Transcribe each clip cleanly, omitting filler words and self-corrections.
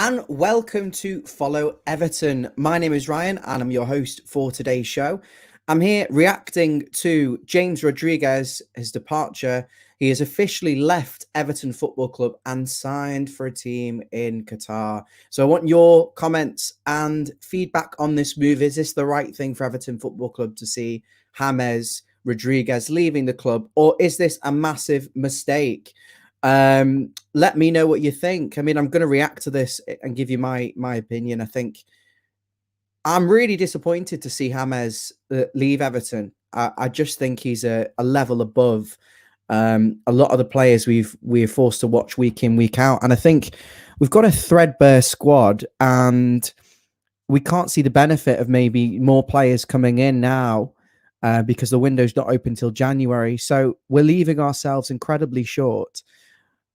and welcome to Follow Everton. My name is Ryan and I'm your host for today's show. I'm here reacting to James Rodriguez, his departure. He has officially left Everton Football Club and signed for a team in Qatar. So I want your comments and feedback on this move. Is this the right thing for Everton Football Club to see James Rodriguez leaving the club, or is this a massive mistake? Let me know what you think. I mean, I'm going to react to this and give you my opinion. I think I'm really disappointed to see James leave Everton. I just think he's a level above a lot of the players we're forced to watch week in, week out. And I think we've got a threadbare squad, and we can't see the benefit of maybe more players coming in now because the window's not open till January. So we're leaving ourselves incredibly short.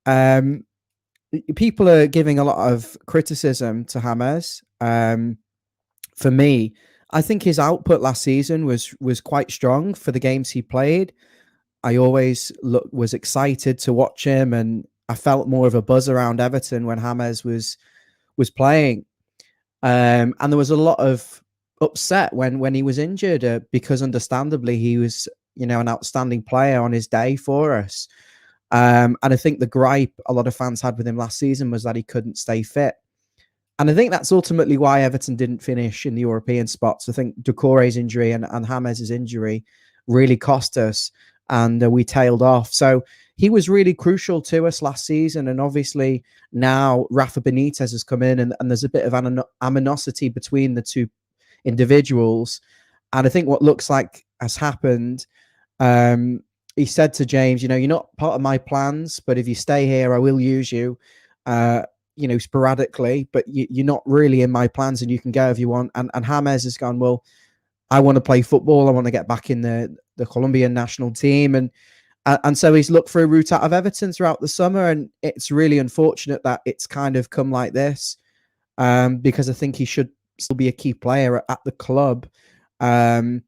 Um, People are giving a lot of criticism to James. For me, I think his output last season was quite strong for the games he played. I always was excited to watch him, and I felt more of a buzz around Everton when James was playing. And there was a lot of upset when he was injured because, understandably, he was an outstanding player on his day for us. And I think the gripe a lot of fans had with him last season was that he couldn't stay fit. And I think that's ultimately why Everton didn't finish in the European spots. I think Doucouré's injury and James' injury really cost us, and we tailed off. So he was really crucial to us last season. And obviously now Rafa Benitez has come in, and there's a bit of animosity between the two individuals. And I think what looks like has happened, he said to James, you're not part of my plans, but if you stay here, I will use you, sporadically, but you're not really in my plans, and you can go if you want. And James has gone, well, I want to play football. I want to get back in the Colombian national team. And so he's looked for a route out of Everton throughout the summer. And it's really unfortunate that it's kind of come like this, because I think he should still be a key player at the club. I'm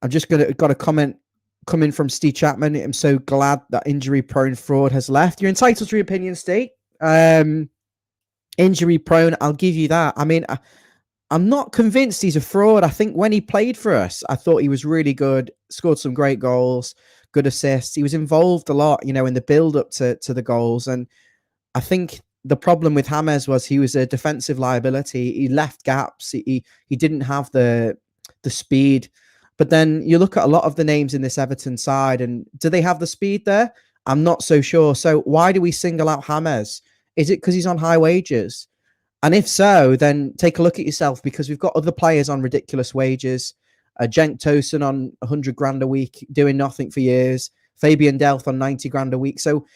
just got a comment coming from Steve Chapman. I'm so glad that injury-prone fraud has left. You're entitled to your opinion, Steve. Injury-prone, I'll give you that. I mean, I'm not convinced he's a fraud. I think when he played for us, I thought he was really good, scored some great goals, good assists. He was involved a lot, in the build-up to the goals. And I think the problem with James was he was a defensive liability. He left gaps. He didn't have the speed. But then you look at a lot of the names in this Everton side, and do they have the speed there? I'm not so sure. So why do we single out James? Is it because he's on high wages? And if so, then take a look at yourself, because we've got other players on ridiculous wages. Cenk Tosun on 100 grand a week, doing nothing for years. Fabian Delph on 90 grand a week. So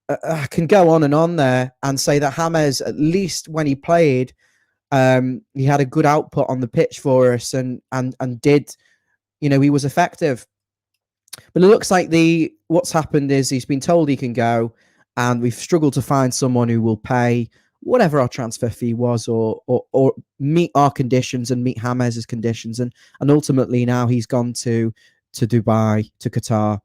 I can go on and on there and say that James, at least when he played, he had a good output on the pitch for us, and did, he was effective. But it looks like what's happened is he's been told he can go, and we've struggled to find someone who will pay whatever our transfer fee was, or meet our conditions and meet James's conditions. And ultimately now he's gone to Dubai, to Qatar.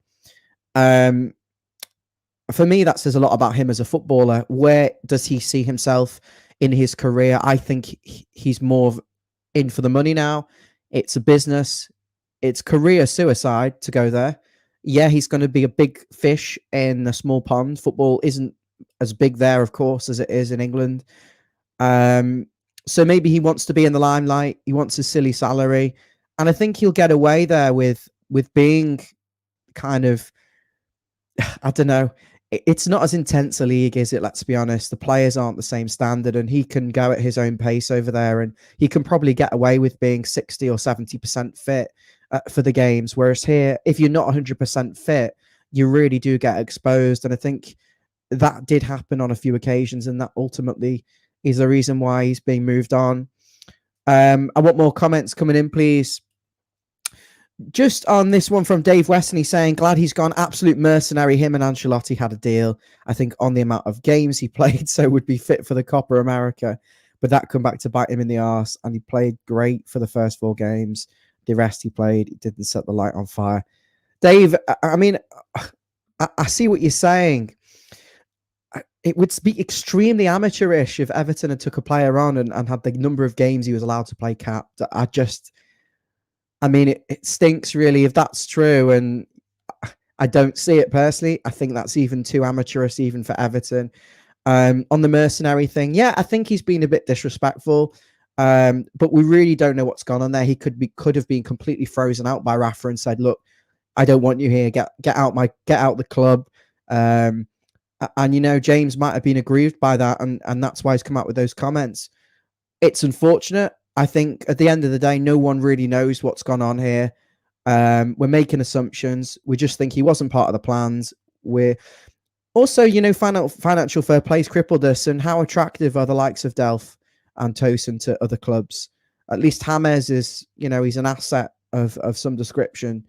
For me, that says a lot about him as a footballer. Where does he see himself in his career? I think he's more in for the money now. It's a business. It's career suicide to go there. Yeah, he's going to be a big fish in a small pond. Football isn't as big there, of course, as it is in England. So maybe he wants to be in the limelight. He wants a silly salary. And I think he'll get away there with being kind of, I don't know, it's not as intense a league, is it? Let's be honest. The players aren't the same standard, and he can go at his own pace over there, and he can probably get away with being 60 or 70% fit for the games. Whereas here, if you're not 100% fit, you really do get exposed. And I think that did happen on a few occasions, and that ultimately is the reason why he's being moved on. I want more comments coming in, please. Just on this one from Dave Weston, he's saying, glad he's gone. Absolute mercenary. Him and Ancelotti had a deal, I think, on the amount of games he played, so would be fit for the Copa America. But that come back to bite him in the arse, and he played great for the first 4 games. The rest he played, he didn't set the light on fire. Dave, I mean, I see what you're saying. it would be extremely amateurish if Everton had took a player on and had the number of games he was allowed to play capped. I mean, it stinks really if that's true, and I don't see it personally. I think that's even too amateurish, even for Everton. On the mercenary thing, yeah, I think he's been a bit disrespectful, but we really don't know what's gone on there. He could have been completely frozen out by Rafa and said, "Look, I don't want you here. Get out the club." And James might have been aggrieved by that, and that's why he's come out with those comments. It's unfortunate. I think at the end of the day, no one really knows what's gone on here. We're making assumptions. We just think he wasn't part of the plans. We're also, financial fair play's crippled us, and how attractive are the likes of Delph and Tosin to other clubs? At least James is, he's an asset of some description.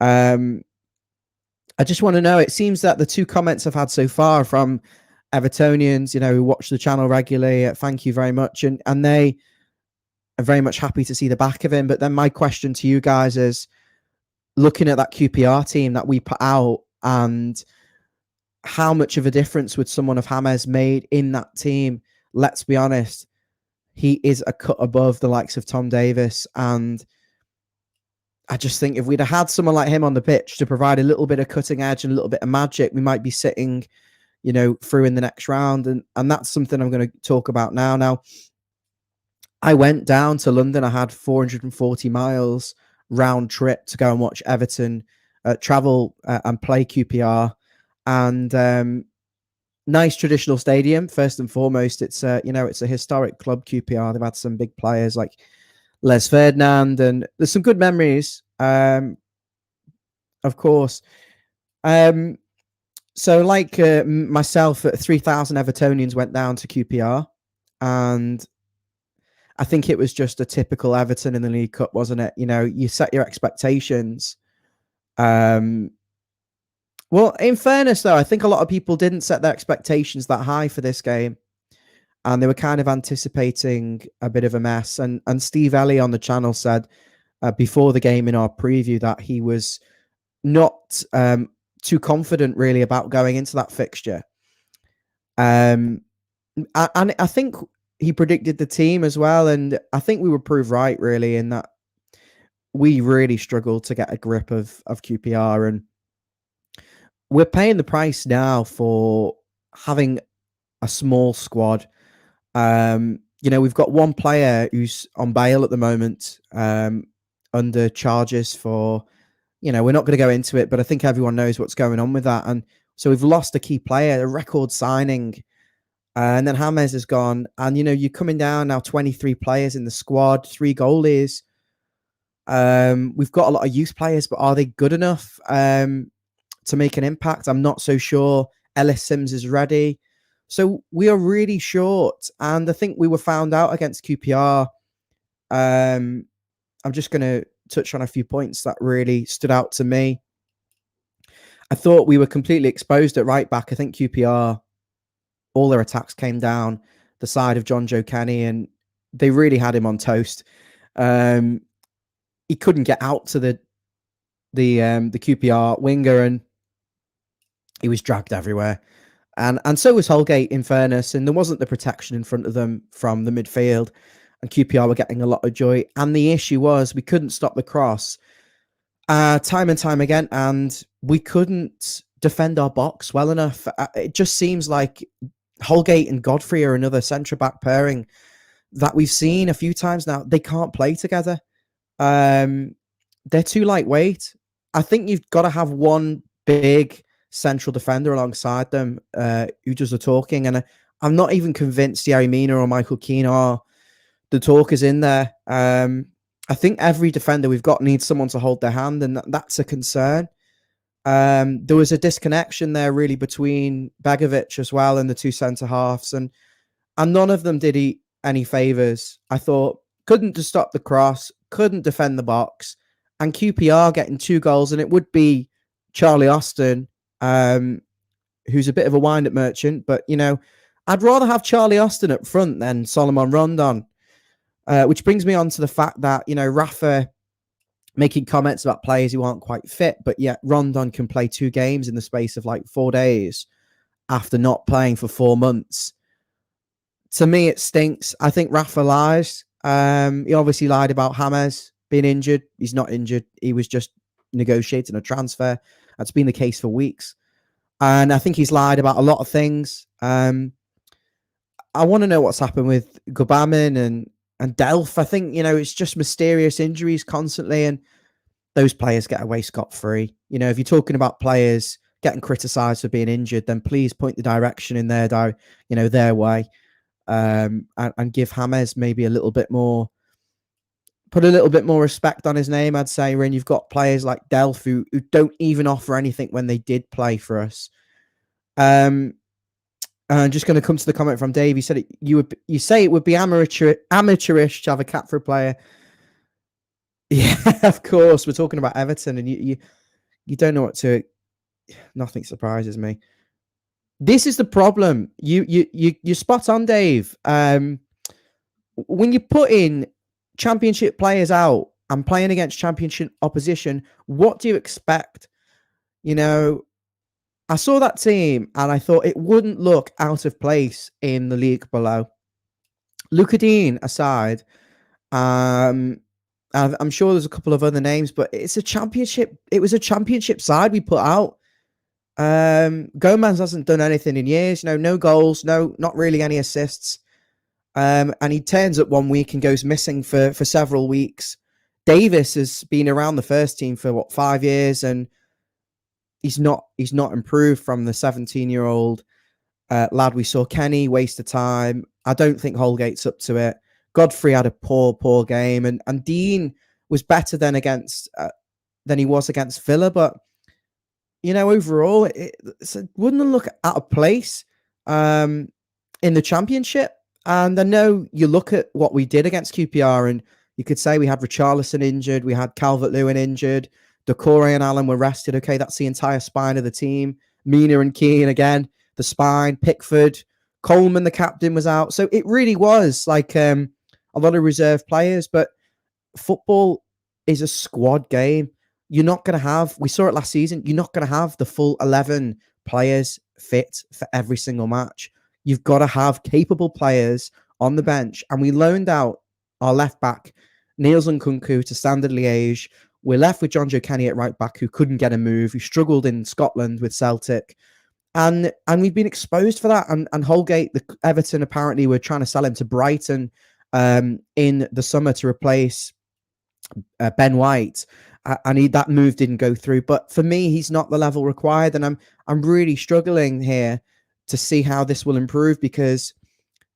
I just want to know, it seems that the two comments I've had so far from Evertonians, who watch the channel regularly, thank you very much. And they are very much happy to see the back of him. But then my question to you guys is, looking at that QPR team that we put out, and how much of a difference would someone of James made in that team? Let's be honest, he is a cut above the likes of Tom Davis. And I just think if we'd have had someone like him on the pitch to provide a little bit of cutting edge and a little bit of magic, we might be sitting, through in the next round. And that's something I'm going to talk about now. Now, I went down to London. I had 440 miles round trip to go and watch Everton travel and play QPR. And nice traditional stadium. First and foremost, it's it's a historic club, QPR. They've had some big players like Les Ferdinand, and there's some good memories, of course. So like myself, 3,000 Evertonians went down to QPR, and I think it was just a typical Everton in the League Cup, wasn't it? You set your expectations. Well, in fairness, though, I think a lot of people didn't set their expectations that high for this game. And they were kind of anticipating a bit of a mess. And Steve Ellie on the channel said before the game in our preview that he was not too confident really about going into that fixture. And I think he predicted the team as well. And I think we were proved right, really, in that we really struggled to get a grip of QPR. And we're paying the price now for having a small squad. We've got one player who's on bail at the moment, under charges for, we're not going to go into it, but I think everyone knows what's going on with that. And so we've lost a key player, a record signing, and then James is gone. And, you're coming down now, 23 players in the squad, 3 goalies. We've got a lot of youth players, but are they good enough to make an impact? I'm not so sure. Ellis Sims is ready. So we are really short, and I think we were found out against QPR. I'm just going to touch on a few points that really stood out to me. I thought we were completely exposed at right back. I think QPR, all their attacks came down the side of John Joe Kenny, and they really had him on toast. He couldn't get out to the QPR winger, and he was dragged everywhere. And so was Holgate, in fairness, and there wasn't the protection in front of them from the midfield, and QPR were getting a lot of joy. And the issue was we couldn't stop the cross time and time again, and we couldn't defend our box well enough. It just seems like Holgate and Godfrey are another centre-back pairing that we've seen a few times now. They can't play together. They're too lightweight. I think you've got to have one big central defender alongside them who does the talking, and I'm not even convinced Yerry Mina or Michael Keane are the talkers in there. I think every defender we've got needs someone to hold their hand, and that's a concern. There was a disconnection there really between Begovic as well and the two centre halves, and none of them did any favours. I thought couldn't just stop the cross, couldn't defend the box, and QPR getting 2 goals, and it would be Charlie Austin, who's a bit of a wind-up merchant, but I'd rather have Charlie Austin up front than Solomon Rondon, which brings me on to the fact that Rafa making comments about players who aren't quite fit, but yet Rondon can play 2 games in the space of like 4 days. after not playing for 4 months. To me, it stinks. I think Rafa lies. He obviously lied about James being injured. He's not injured. He was just negotiating a transfer. That's been the case for weeks. And I think he's lied about a lot of things. I want to know what's happened with Gubamin and Delph. I think, it's just mysterious injuries constantly, and those players get away scot-free. If you're talking about players getting criticised for being injured, then please point the direction in their way. And give James maybe put a little bit more respect on his name, I'd say, when you've got players like Delph who don't even offer anything when they did play for us. I'm just going to come to the comment from Dave. He said you say it would be amateurish to have a cap for a player. Yeah, of course. We're talking about Everton, and you don't know what to. Nothing surprises me. This is the problem. You're spot on, Dave. When you put in championship players out and playing against championship opposition, what do you expect? I saw that team and I thought it wouldn't look out of place in the league below. Luca Dean aside, I'm sure there's a couple of other names, but it's a championship. It was a championship side we put out. Gomez hasn't done anything in years. No goals, not really any assists. And he turns up one week and goes missing for several weeks. Davis has been around the first team for 5 years, and he's not improved from the 17-year-old lad we saw. Kenny, waste of time. I don't think Holgate's up to it. Godfrey had a poor game, and Dean was better than he was against Villa, but overall, it wouldn't look out of place in the championship. And I know you look at what we did against QPR, and you could say we had Richarlison injured, we had Calvert-Lewin injured, Doucouré and Allen were rested. Okay, that's the entire spine of the team. Mina and Keane again, the spine. Pickford, Coleman, the captain, was out. So it really was like a lot of reserve players. But football is a squad game. You're not going to have, we saw it last season, you're not going to have the full 11 players fit for every single match. You've got to have capable players on the bench. And we loaned out our left back, Niels Nkunku, to Standard Liège. We're left with John Joe Kenny at right back, who couldn't get a move, who struggled in Scotland with Celtic. And we've been exposed for that. And Holgate, Everton, apparently were trying to sell him to Brighton in the summer to replace Ben White. And that move didn't go through. But for me, he's not the level required. And I'm really struggling here to see how this will improve, because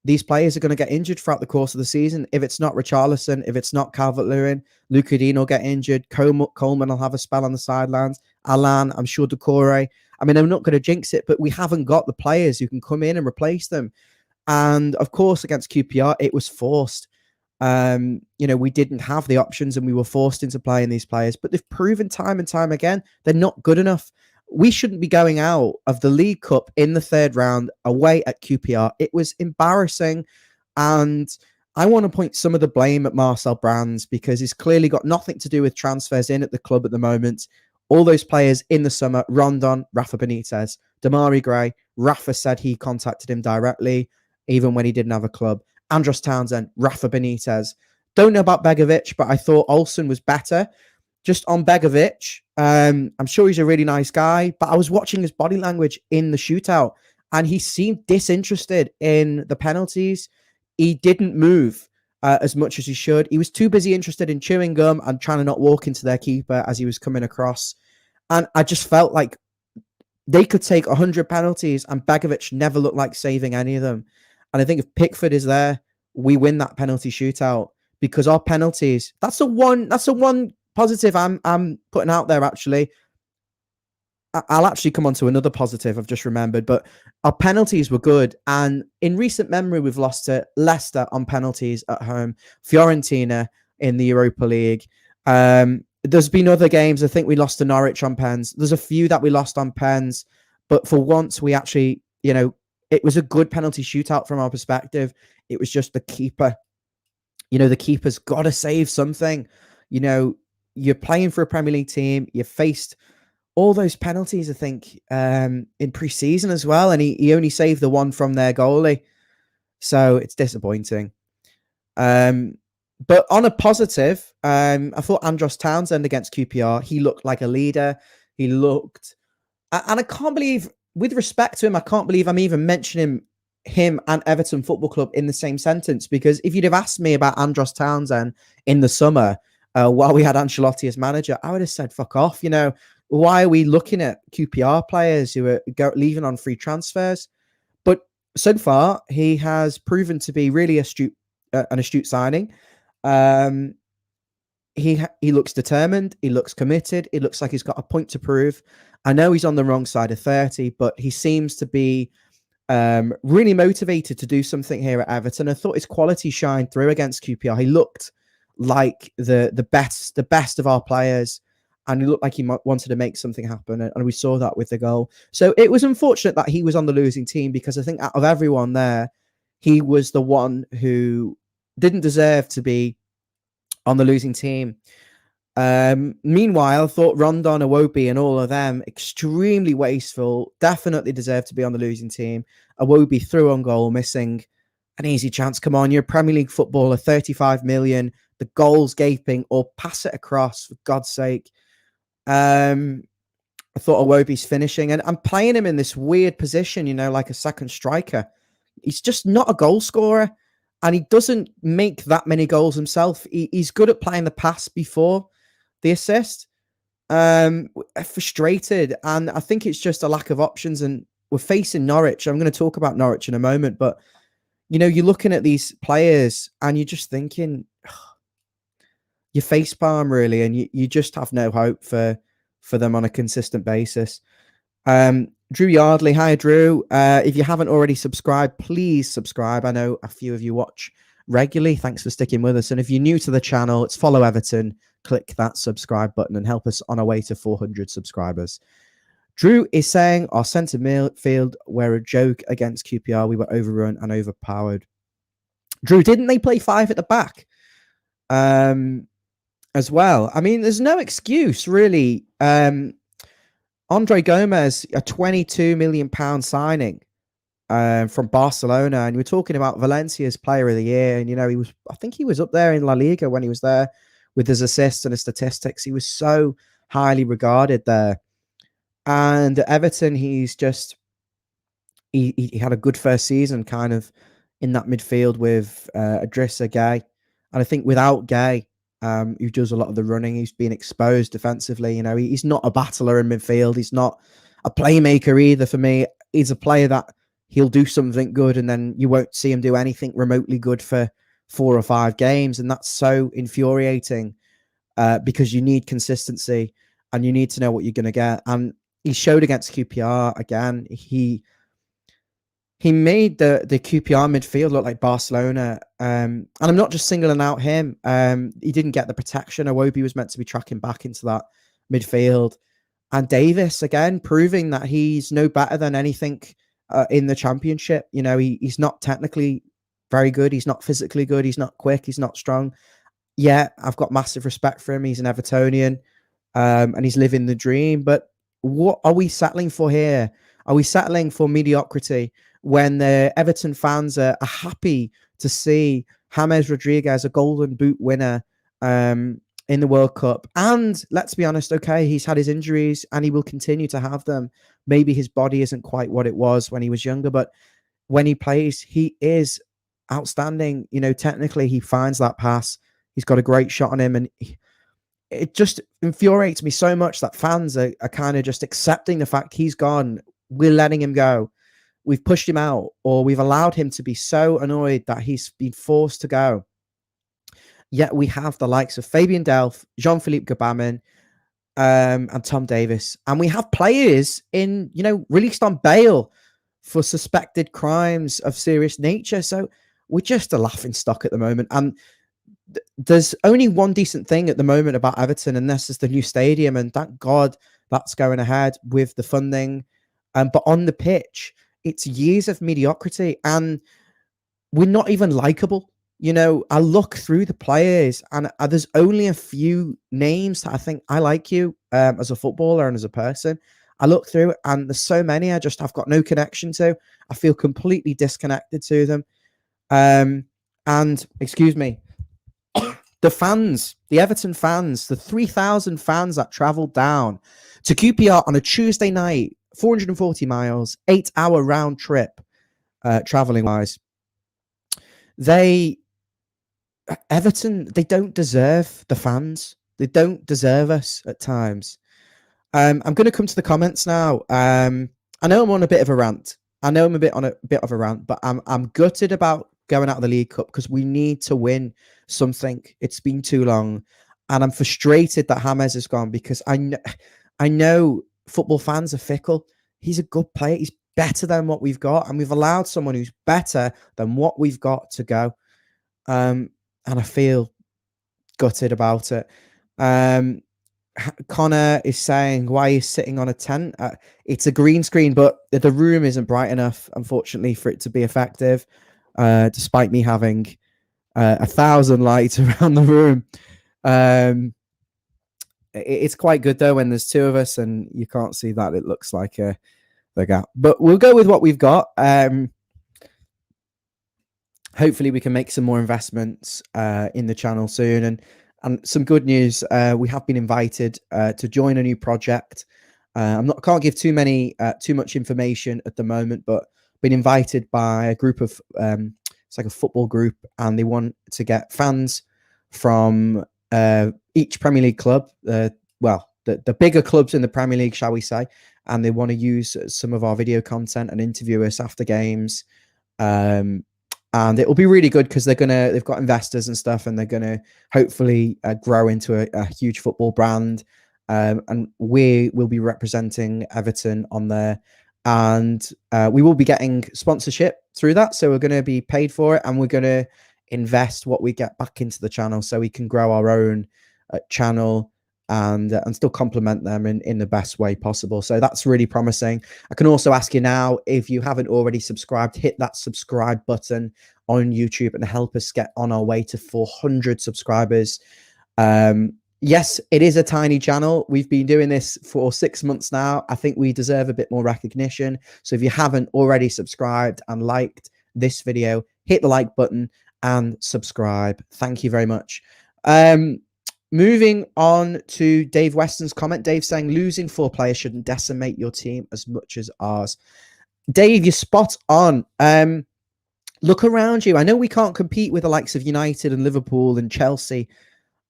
these players are going to get injured throughout the course of the season. If it's not Richarlison, if it's not Calvert-Lewin, Luca Dean will get injured. Coleman will have a spell on the sidelines. Alan, I'm sure Doucouré. I mean, I'm not going to jinx it, but we haven't got the players who can come in and replace them. And of course, against QPR, it was forced. We didn't have the options and we were forced into playing these players, but they've proven time and time again they're not good enough. We shouldn't be going out of the League Cup in the third round away at QPR. It was embarrassing, and I want to point some of the blame at Marcel Brands, because he's clearly got nothing to do with transfers in at the club at the moment. All those players in the summer, Rondon, Rafa Benitez, Damari Gray, Rafa said he contacted him directly, even when he didn't have a club. Andros Townsend, Rafa Benitez. Don't know about Begovic, but I thought Olsen was better. Just on Begovic, I'm sure he's a really nice guy, but I was watching his body language in the shootout, and he seemed disinterested in the penalties. He didn't move as much as he should. He was too busy interested in chewing gum and trying to not walk into their keeper as he was coming across. And I just felt like they could take 100 penalties, and Begovic never looked like saving any of them. And I think if Pickford is there, we win that penalty shootout, because our penalties, that's the one positive I'm putting out there. Actually, I'll actually come on to another positive I've just remembered, but our penalties were good. And in recent memory, we've lost to Leicester on penalties at home, Fiorentina in the Europa League. There's been other games. I think we lost to Norwich on pens. There's a few that we lost on pens, but for once we actually, it was a good penalty shootout from our perspective. It was just the keeper. The keeper's got to save something. You're playing for a Premier League team. You faced all those penalties, I think, in pre-season as well, and he only saved the one from their goalie. So it's disappointing. But on a positive, I thought Andros Townsend against QPR, he looked like a leader. He looked, and I can't believe, with respect to him, I can't believe I'm even mentioning him and Everton Football Club in the same sentence, because if you'd have asked me about Andros Townsend in the summer, while we had Ancelotti as manager, I would have said, fuck off. Why are we looking at QPR players who are leaving on free transfers? But so far, he has proven to be really an astute signing. He looks determined. He looks committed. It looks like he's got a point to prove. I know he's on the wrong side of 30, but he seems to be really motivated to do something here at Everton. I thought his quality shined through against QPR. He looked like the best of our players, and he looked like he wanted to make something happen, and we saw that with the goal. So it was unfortunate that he was on the losing team, because I think out of everyone there, he was the one who didn't deserve to be on the losing team. Meanwhile, I thought Rondon, Iwobi, and all of them extremely wasteful. Definitely deserved to be on the losing team. Iwobi threw on goal, missing an easy chance. Come on, you're a Premier League footballer, 35 million. The goal's gaping, or pass it across, for God's sake. I thought Iwobi's finishing, and I'm playing him in this weird position, like a second striker. He's just not a goal scorer, and he doesn't make that many goals himself. He's good at playing the pass before the assist. Frustrated, and I think it's just a lack of options, and we're facing Norwich. I'm going to talk about Norwich in a moment, but you're looking at these players and you're just thinking, you facepalm really, and you just have no hope for them on a consistent basis. Drew Yardley, hi Drew. If you haven't already subscribed, please subscribe. I know a few of you watch regularly. Thanks for sticking with us. And if you're new to the channel, it's Follow Everton. Click that subscribe button and help us on our way to 400 subscribers. Drew is saying our centre midfield were a joke against QPR. We were overrun and overpowered. Drew, didn't they play 5 at the back as well? I mean, there's no excuse really. Andre Gomez, a £22 million signing from Barcelona, and we're talking about Valencia's Player of the Year, and I think he was up there in La Liga when he was there with his assists and his statistics. He was so highly regarded there. And at Everton, he's just he had a good first season, kind of in that midfield with Idrissa Gueye, and I think without Gueye, who does a lot of the running, he's been exposed defensively. He's not a battler in midfield. He's not a playmaker either. For me, he's a player that he'll do something good, and then you won't see him do anything remotely good for 4 or 5 games, and that's so infuriating because you need consistency and you need to know what you're going to get. And he showed against QPR again. He made the QPR midfield look like Barcelona. And I'm not just singling out him. He didn't get the protection. Iwobi was meant to be tracking back into that midfield. And Davis, again, proving that he's no better than anything in the Championship. He's not technically very good. He's not physically good. He's not quick. He's not strong. Yeah, I've got massive respect for him. He's an Evertonian, and he's living the dream. But what are we settling for here? Are we settling for mediocrity when the Everton fans are happy to see James Rodriguez, a Golden Boot winner in the World Cup? And let's be honest, okay, he's had his injuries and he will continue to have them. Maybe his body isn't quite what it was when he was younger, but when he plays, he is outstanding. Technically, he finds that pass. He's got a great shot on him, and it just infuriates me so much that fans are kind of just accepting the fact he's gone. We're letting him go. We've pushed him out, or we've allowed him to be so annoyed that he's been forced to go. Yet we have the likes of Fabian Delph, Jean-Philippe Gbamin, and Tom Davis. And we have players released on bail for suspected crimes of serious nature. So we're just a laughing stock at the moment. And there's only one decent thing at the moment about Everton, and this is the new stadium. And thank God that's going ahead with the funding. But on the pitch, it's years of mediocrity, and we're not even likable. I look through the players, and there's only a few names that I think I like you as a footballer and as a person. I look through, and there's so many I've got no connection to. I feel completely disconnected to them. And excuse me, the fans, the Everton fans, the 3,000 fans that travelled down to QPR on a Tuesday night, 440 miles, 8-hour round trip, travelling wise. Everton, they don't deserve the fans. They don't deserve us at times. I'm going to come to the comments now. I know I'm on a bit of a rant. I know I'm on a bit of a rant, but I'm gutted about going out of the League Cup because we need to win something. It's been too long, and I'm frustrated that James is gone because I know football fans are fickle. He's a good player. He's better than what we've got, and we've allowed someone who's better than what we've got to go. And I feel gutted about it. Connor is saying, why he's sitting on a tent? It's a green screen, but the room isn't bright enough, unfortunately, for it to be effective, despite me having 1,000 lights around the room. It's quite good, though, when there's two of us and you can't see that. It looks like the gap. But we'll go with what we've got. Hopefully we can make some more investments in the channel soon, and some good news. We have been invited to join a new project. Can't give too much information at the moment, but been invited by a group of it's like a football group, and they want to get fans from each Premier League club. The bigger clubs in the Premier League, shall we say, and they want to use some of our video content and interview us after games. And it will be really good because they've got investors and stuff, and they're gonna hopefully grow into a huge football brand. And we will be representing Everton on there, and we will be getting sponsorship through that. So we're going to be paid for it, and we're going to invest what we get back into the channel so we can grow our own channel and still complement them in the best way possible. So that's really promising. I can also ask you now, if you haven't already subscribed, hit that subscribe button on YouTube and help us get on our way to 400 subscribers. Yes, it is a tiny channel. We've been doing this for 6 months now. I think we deserve a bit more recognition. So if you haven't already subscribed and liked this video, hit the like button and subscribe. Thank you very much. Moving on to Dave Weston's comment. Dave saying, losing 4 players shouldn't decimate your team as much as ours. Dave, you're spot on. Look around you. I know we can't compete with the likes of United and Liverpool and Chelsea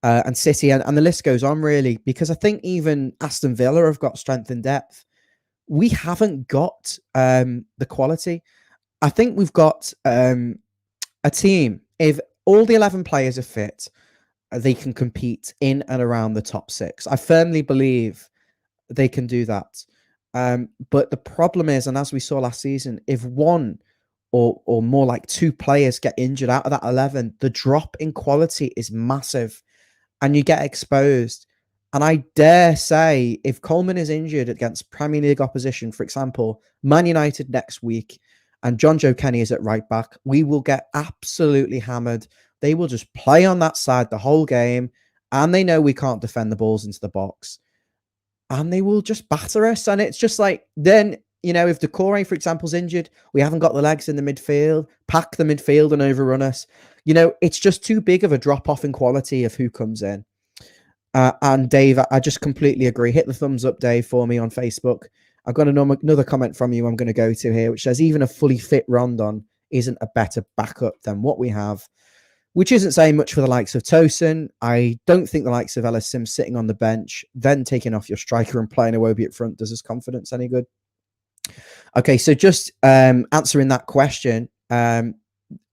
and City, and the list goes on, really, because I think even Aston Villa have got strength and depth. We haven't got the quality. I think we've got a team. If all the 11 players are fit, they can compete in and around the top 6. I firmly believe they can do that. But the problem is, and as we saw last season, if one or more like 2 players get injured out of that 11, the drop in quality is massive and you get exposed. And I dare say, if Coleman is injured against Premier League opposition, for example, Man United next week, and John Joe Kenny is at right back, we will get absolutely hammered. They will just play on that side the whole game, and they know we can't defend the balls into the box, and they will just batter us. And it's just like, then, if Decore, for example, is injured, we haven't got the legs in the midfield, pack the midfield and overrun us. It's just too big of a drop-off in quality of who comes in. And Dave, I just completely agree. Hit the thumbs up, Dave, for me on Facebook. I've got another comment from you I'm going to go to here, which says, even a fully fit Rondon isn't a better backup than what we have, which isn't saying much for the likes of Tosin. I don't think the likes of Ellis Sims sitting on the bench, then taking off your striker and playing Iwobi at front does his confidence any good. Okay, so just answering that question,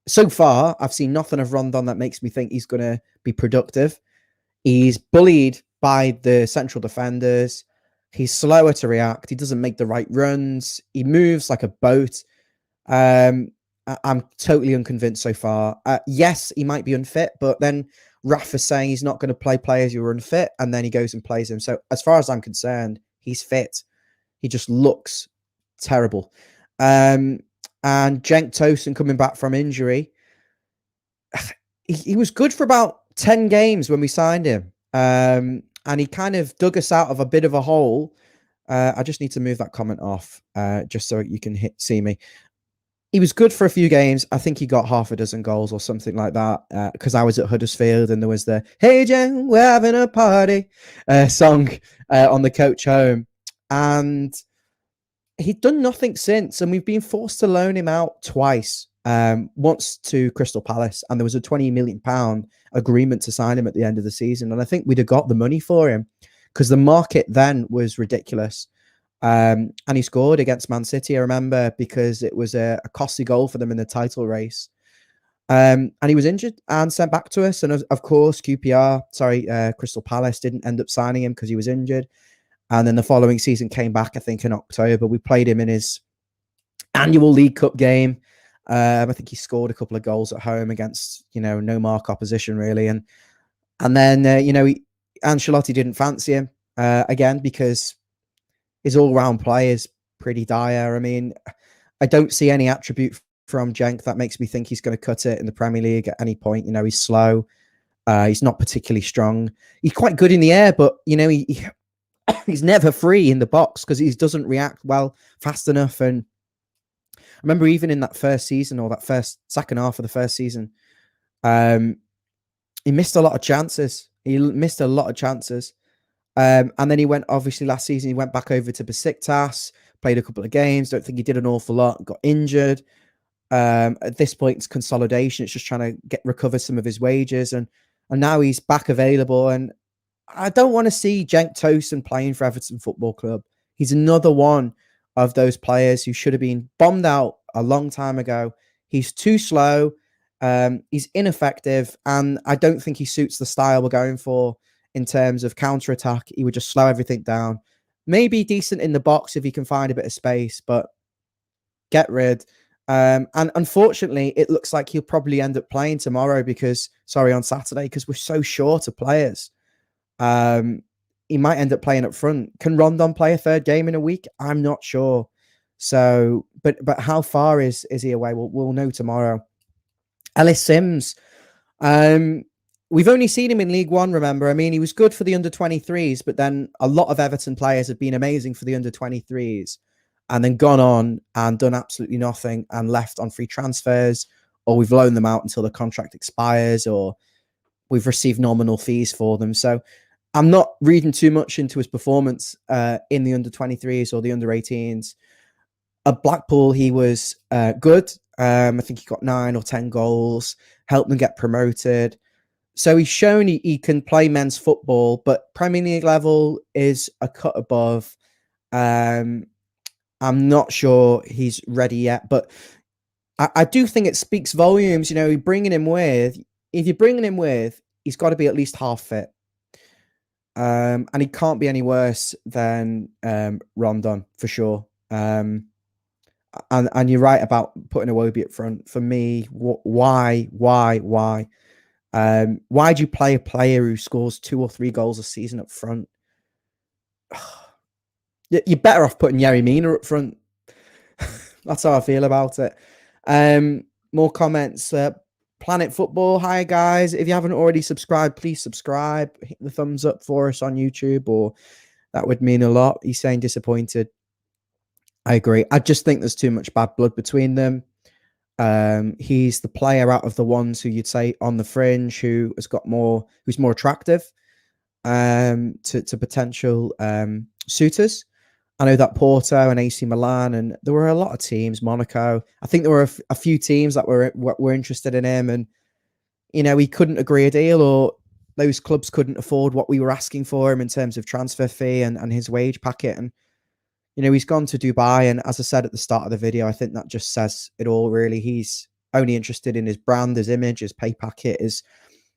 so far, I've seen nothing of Rondon that makes me think he's going to be productive. He's bullied by the central defenders. He's slower to react. He doesn't make the right runs. He moves like a boat. I'm totally unconvinced so far. Yes, he might be unfit, but then Rafa's saying he's not going to play players who are unfit, and then he goes and plays them. So as far as I'm concerned, he's fit. He just looks terrible. And Cenk Tosun coming back from injury. he was good for about 10 games when we signed him. And he kind of dug us out of a bit of a hole. I just need to move that comment off just so you can see me. He was good for a few games. I think he got half a dozen goals or something like that because I was at Huddersfield and there was the "Hey Jen, we're having a party" song on the coach home. And he'd done nothing since, and we've been forced to loan him out twice. Once to Crystal Palace, and there was a £20 million agreement to sign him at the end of the season. And I think we'd have got the money for him because the market then was ridiculous. And he scored against Man City, I remember, because it was a costly goal for them in the title race. And he was injured and sent back to us. And of course, Crystal Palace didn't end up signing him because he was injured. And then the following season came back, I think, in October. We played him in his annual League Cup game. I think he scored a couple of goals at home against, no mark opposition, really. And then, Ancelotti didn't fancy him again because his all-round play is pretty dire. I mean, I don't see any attribute from Cenk that makes me think he's going to cut it in the Premier League at any point. He's slow. He's not particularly strong. He's quite good in the air, but, he's never free in the box because he doesn't react well fast enough. And I remember even in that first season or that second half of the first season, he missed a lot of chances. And then he went, obviously last season, he went back over to Besiktas, played a couple of games. Don't think he did an awful lot, got injured. At this point, it's consolidation. It's just trying to recover some of his wages. And now he's back available. And I don't want to see Cenk Tosun playing for Everton Football Club. He's another one of those players who should have been bombed out a long time ago. He's too slow. He's ineffective. And I don't think he suits the style we're going for in terms of counter-attack. He would just slow everything down. Maybe decent in the box if he can find a bit of space, but get rid. And unfortunately, it looks like he'll probably end up playing tomorrow on Saturday, because we're so short of players. He might end up playing up front. Can Rondon play a third game in a week? I'm not sure. So, but how far is he away? We'll know tomorrow. Ellis Sims. We've only seen him in League One, remember? I mean, he was good for the under-23s, but then a lot of Everton players have been amazing for the under-23s and then gone on and done absolutely nothing and left on free transfers, or we've loaned them out until the contract expires, or we've received nominal fees for them. So I'm not reading too much into his performance in the under-23s or the under-18s. At Blackpool, he was good. I think he got 9 or 10 goals, helped them get promoted. So he's shown he can play men's football, but Premier League level is a cut above. I'm not sure he's ready yet, but I do think it speaks volumes. If you're bringing him with, he's got to be at least half fit. And he can't be any worse than Rondon, for sure. And you're right about putting Iwobi up front. For me, why? Why do you play a player who scores 2 or 3 goals a season up front? You're better off putting Yerry Mina up front. That's how I feel about it. More comments. Planet Football. Hi, guys. If you haven't already subscribed, please subscribe. Hit the thumbs up for us on YouTube, or that would mean a lot. He's saying disappointed. I agree. I just think there's too much bad blood between them. He's the player out of the ones who you'd say on the fringe who's more attractive to potential suitors. I know that Porto and AC Milan, and there were a lot of teams, Monaco. I think there were a few teams that were interested in him, and he couldn't agree a deal, or those clubs couldn't afford what we were asking for him in terms of transfer fee and his wage packet. And he's gone to Dubai, and as I said at the start of the video, I think that just says it all, really. He's only interested in his brand, his image, his pay packet.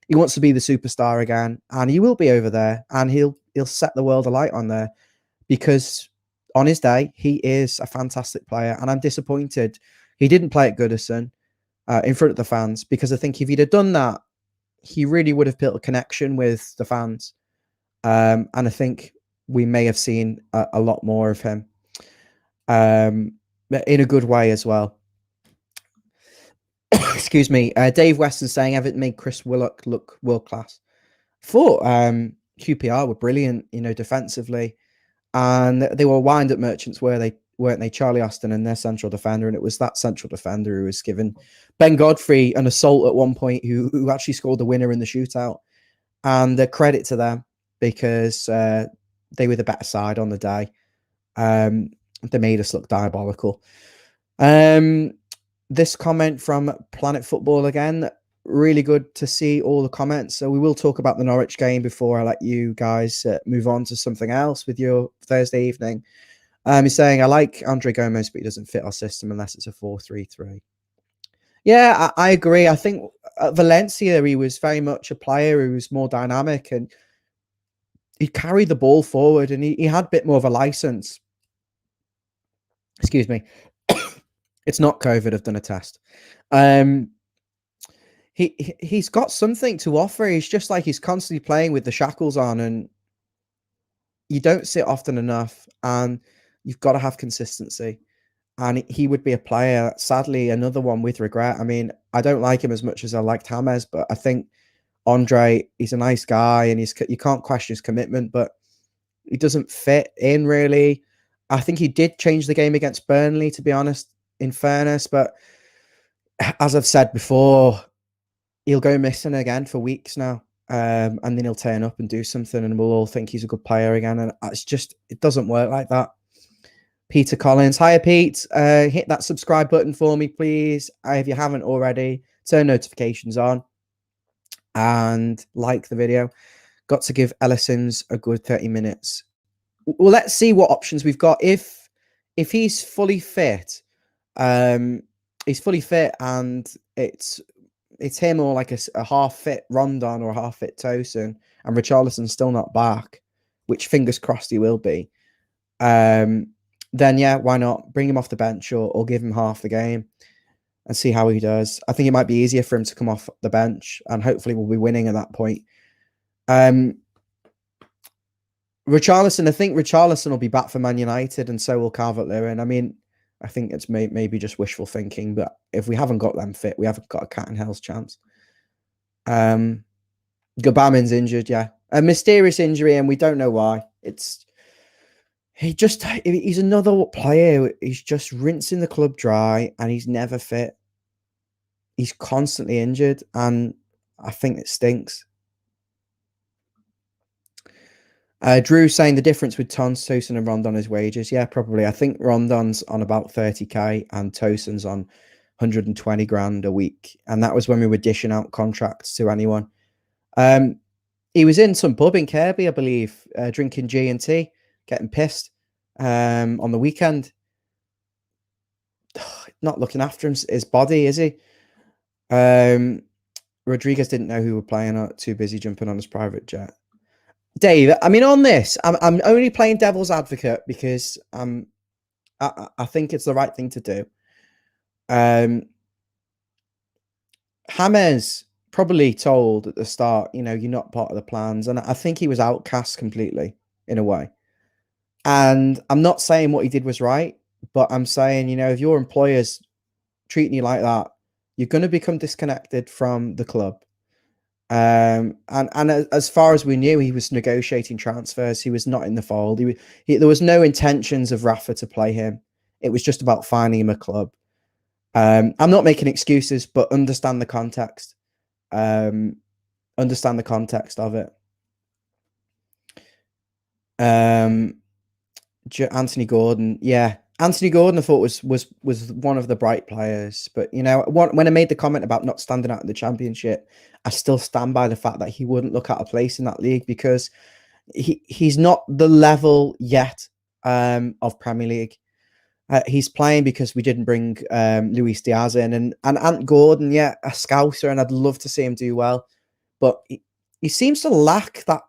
He wants to be the superstar again, and he will be over there, and he'll set the world alight on there, because on his day, he is a fantastic player, and I'm disappointed he didn't play at Goodison in front of the fans, because I think if he'd have done that, he really would have built a connection with the fans, and I think we may have seen a lot more of him. In a good way as well. Excuse me. Dave Weston saying Everton made Chris Willock look world class. Thought QPR were brilliant, defensively, and they were wind up merchants, weren't they? Charlie Austin and their central defender, and it was that central defender who was given Ben Godfrey an assault at one point, who actually scored the winner in the shootout. And the credit to them, because they were the better side on the day. They made us look diabolical. This comment from Planet Football again, really good to see all the comments. So we will talk about the Norwich game before I let you guys move on to something else with your Thursday evening. He's saying, I like Andre Gomez, but he doesn't fit our system unless it's a 4-3-3. Yeah, I agree. I think at Valencia, he was very much a player who was more dynamic, and he carried the ball forward, and he had a bit more of a license. Excuse me. It's not COVID. I've done a test. He's got something to offer. He's just like he's constantly playing with the shackles on, and you don't see it often enough, and you've got to have consistency. And he would be a player, sadly, another one with regret. I mean, I don't like him as much as I liked James, but I think Andre, he's a nice guy, and you can't question his commitment, but he doesn't fit in, really. I think he did change the game against Burnley, to be honest, in fairness, but as I've said before, he'll go missing again for weeks now, and then he'll turn up and do something, and we'll all think he's a good player again, and it doesn't work like that. Peter Collins, hiya Pete, hit that subscribe button for me, please, if you haven't already. Turn notifications on and like the video. Got to give Ellison's a good 30 minutes. Well, let's see what options we've got. If he's fully fit, and it's him or like a half fit Rondon or a half fit Tosin, and Richarlison's still not back, which fingers crossed he will be. Then yeah, why not bring him off the bench or give him half the game and see how he does. I think it might be easier for him to come off the bench, and hopefully we'll be winning at that point. Richarlison, I think Richarlison will be back for Man United, and so will Calvert-Lewin. I mean, I think it's maybe just wishful thinking, but if we haven't got them fit, we haven't got a cat in hell's chance. Gabamin's injured, yeah. A mysterious injury, and we don't know why. He's another player. He's just rinsing the club dry, and he's never fit. He's constantly injured, and I think it stinks. Drew saying the difference with Tosin and Rondon is wages. Yeah, probably. I think Rondon's on about 30k and Tosin's on 120 grand a week. And that was when we were dishing out contracts to anyone. He was in some pub in Kirby, I believe, drinking G&T, getting pissed on the weekend. Not looking after his body, is he? Rodriguez didn't know who were playing, too busy jumping on his private jet. Dave, I mean, on this, I'm only playing devil's advocate because I think it's the right thing to do. James probably told at the start, you're not part of the plans, and I think he was outcast completely in a way. And I'm not saying what he did was right, but I'm saying, if your employer's treating you like that, you're going to become disconnected from the club. And as far as we knew, he was negotiating transfers. He was not in the fold. There was no intentions of Rafa to play him. It was just about finding him a club. I'm not making excuses, but understand the context. Understand the context of it. Anthony Gordon, yeah. Anthony Gordon, I thought was one of the bright players, but when I made the comment about not standing out in the Championship, I still stand by the fact that he wouldn't look at a place in that league because he's not the level yet of Premier League. He's playing because we didn't bring Luis Diaz in, and Ant Gordon, yeah, a scouser, and I'd love to see him do well, but he seems to lack that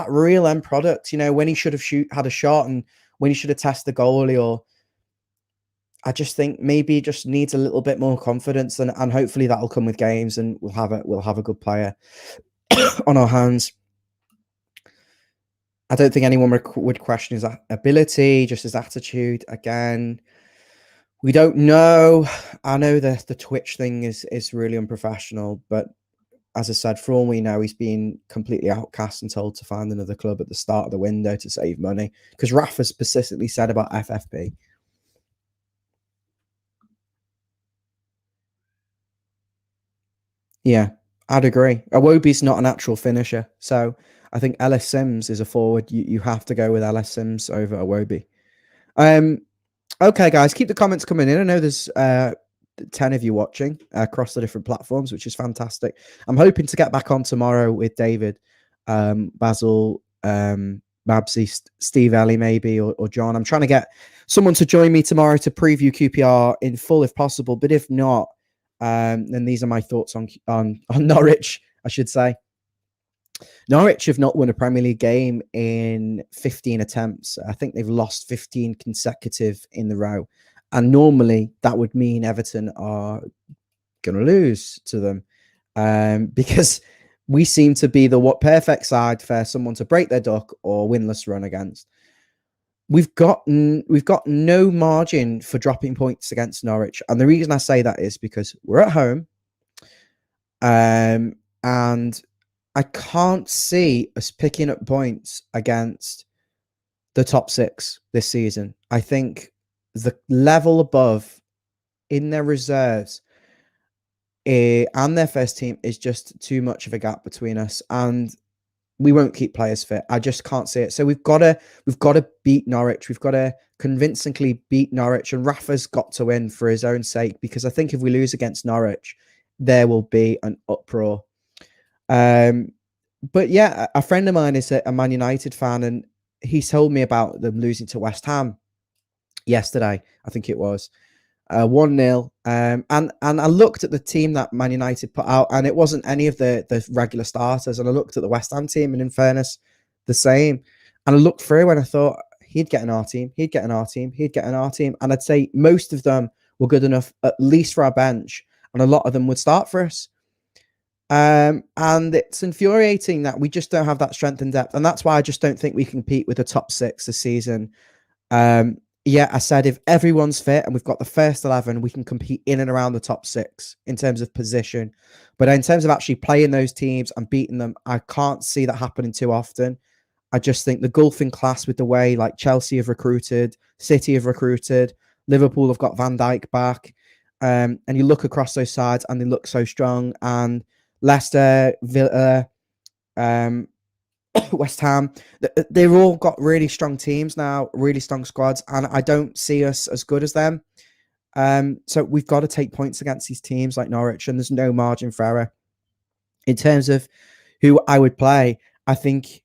real end product. When he should have had a shot and when he should have tested the goalie, or I just think maybe he just needs a little bit more confidence, and hopefully that'll come with games, and we'll have a good player on our hands. I don't think anyone would question his ability, just his attitude. Again, We don't know. I know the Twitch thing is really unprofessional, but as I said, for all we know, he's been completely outcast and told to find another club at the start of the window to save money. Because Rafa specifically said about FFP. Yeah, I'd agree. Iwobi's not a natural finisher, so I think Ellis Sims is a forward. You have to go with Ellis Sims over Iwobi. Um, Okay, guys, keep the comments coming in. I know there's 10 of you watching across the different platforms, which is fantastic. I'm hoping to get back on tomorrow with David, Basil, Babsy, Steve Ellie, maybe, or John. I'm trying to get someone to join me tomorrow to preview QPR in full if possible. But if not, then these are my thoughts on Norwich, I should say. Norwich have not won a Premier League game in 15 attempts. I think they've lost 15 consecutive in the row. And normally that would mean Everton are going to lose to them because we seem to be the perfect side for someone to break their duck or winless run against. We've got no margin for dropping points against Norwich. And the reason I say that is because we're at home and I can't see us picking up points against the top six this season. I think the level above in their reserves and their first team is just too much of a gap between us, and we won't keep players fit. I just can't see it. So we've got to beat Norwich. We've got to convincingly beat Norwich, and Rafa's got to win for his own sake, because I think if we lose against Norwich, there will be an uproar. But yeah, a friend of mine is a Man United fan, and he told me about them losing to West Ham yesterday. I think it was 1-0. And I looked at the team that Man United put out, and it wasn't any of the regular starters. And I looked at the West Ham team, and in fairness, the same. And I looked through, and I thought he'd get an R team, he'd get an R team, he'd get an R team, and I'd say most of them were good enough, at least for our bench, and a lot of them would start for us. And it's infuriating that we just don't have that strength and depth. And that's why I just don't think we compete with the top six this season. Yeah, I said if everyone's fit and we've got the first 11, we can compete in and around the top six in terms of position. But in terms of actually playing those teams and beating them, I can't see that happening too often. I just think the gulf in class with the way like Chelsea have recruited, City have recruited, Liverpool have got Van Dijk back. And you look across those sides and they look so strong. And Leicester, Villa, West Ham, they've all got really strong teams now, really strong squads, and I don't see us as good as them. So we've got to take points against these teams like Norwich, and there's no margin for error. In terms of who I would play, I think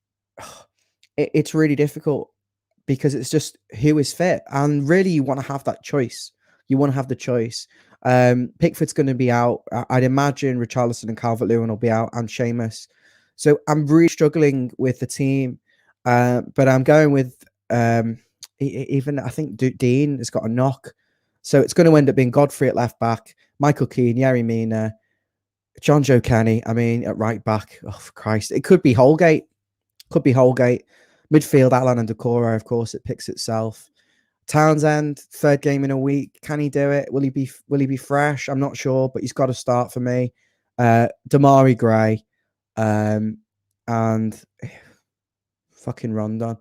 it's really difficult because it's just who is fit, and really you want to have that choice. You want to have the choice. Pickford's going to be out. I'd imagine Richarlison and Calvert-Lewin will be out, and Seamus. So I'm really struggling with the team, but I'm going with even I think Dean has got a knock, so it's going to end up being Godfrey at left back, Michael Keane, Yerry Mina, John Joe Kenny. I mean at right back. Oh for Christ, it could be Holgate. Could be Holgate. Midfield, Alan and Decorah, of course, it picks itself. Townsend, third game in a week. Can he do it? Will he be fresh? I'm not sure, but he's got to start for me. Damari Gray, and fucking Rondon.